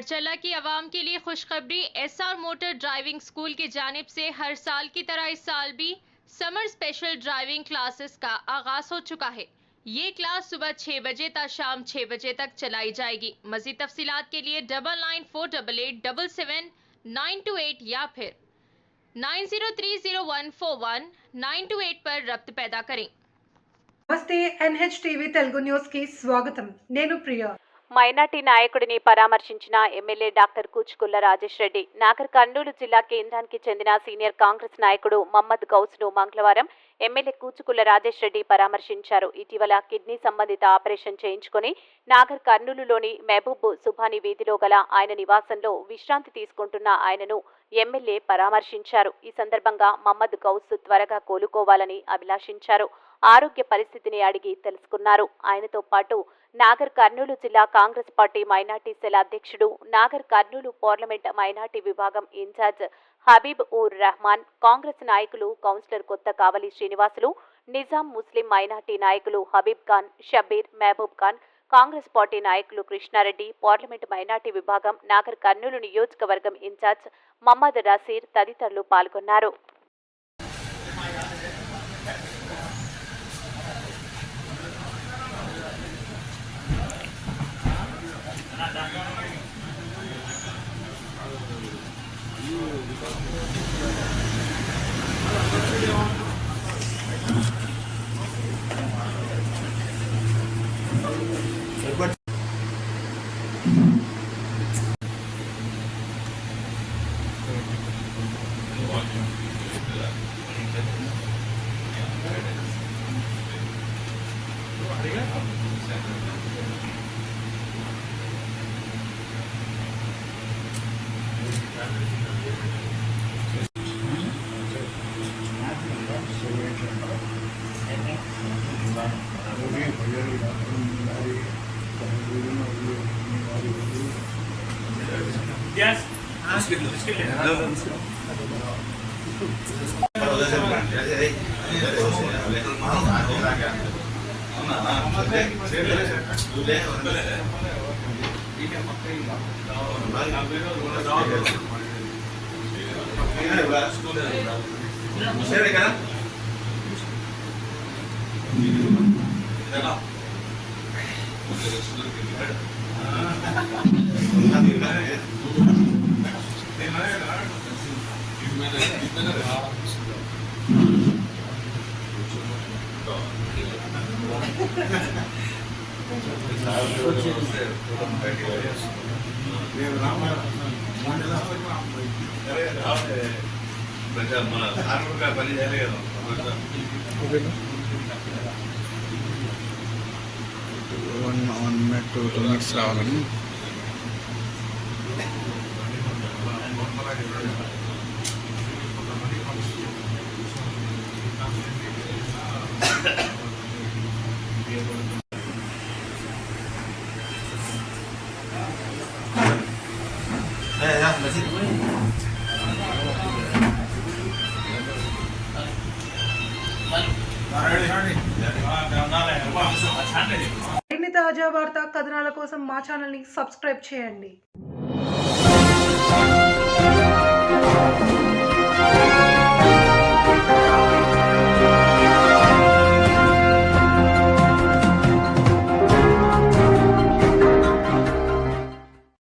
धारचला की आवाम के लिए खुशखबरी। एसआर मोटर ड्राइविंग स्कूल की जानिब से हर साल की तरह इस साल भी समर स्पेशल ड्राइविंग क्लासेस का आगाज हो चुका है। ये क्लास सुबह 6 बजे तक शाम 6 बजे तक चलाई जाएगी। मजीद तफसीलात के लिए 9948877928 या फिर 9030141928 पर रब्त पैदा करें। నమస్తే NHTV తెలుగు న్యూస్ కి స్వాగతం। నేను ప్రియా। మైనార్టీ నాయకుడిని పరామర్శించిన ఎమ్మెల్యే డాక్టర్ కూచుకుల్ల రాజేష్ రెడ్డి నాగర్ కర్నూలు జిల్లా కేంద్రానికి చెందిన సీనియర్ కాంగ్రెస్ నాయకుడు మహమ్మద్ గౌస్ను మంగళవారం ఎమ్మెల్యే కూచుకుల్ల రాజేష్ రెడ్డి పరామర్శించారు। ఇటీవల కిడ్నీ సంబంధిత ఆపరేషన్ చేయించుకుని నాగర్ కర్నూలులోని మహబూబ్ సుభాని వీధిలో గల ఆయన నివాసంలో విశ్రాంతి తీసుకుంటున్న ఆయనను ఎమ్మెల్యే పరామర్శించారు। ఈ సందర్భంగా మహమ్మద్ గౌస్ త్వరగా కోలుకోవాలని అభిలాషించారు। ఆరోగ్య పరిస్థితిని అడిగి తెలుసుకున్నారు। ఆయనతో పాటు నాగర్ కర్నూలు జిల్లా కాంగ్రెస్ పార్టీ మైనార్టీ సెల్ అధ్యక్షుడు, నాగర్ కర్నూలు పార్లమెంట్ మైనార్టీ విభాగం ఇన్ఛార్జ్ హబీబ్ ఉర్ రెహమాన్, కాంగ్రెస్ నాయకులు కౌన్సిలర్ కొత్త కావలి శ్రీనివాసులు, నిజాం ముస్లిం మైనార్టీ నాయకులు హబీబ్ ఖాన్, షబీర్, మహబూబ్ ఖాన్, కాంగ్రెస్ పార్టీ నాయకులు కృష్ణారెడ్డి, పార్లమెంట్ మైనార్టీ విభాగం నాగర్ కర్నూలు నియోజకవర్గం ఇన్ఛార్జ్ మహమ్మద్ రసీర్ తదితరులు పాల్గొన్నారు। Yes. One minute, 2 minutes రావాలని మరిన్ని తాజా వార్తా కథనాల కోసం మా ఛానల్ ని సబ్స్క్రైబ్ చేయండి।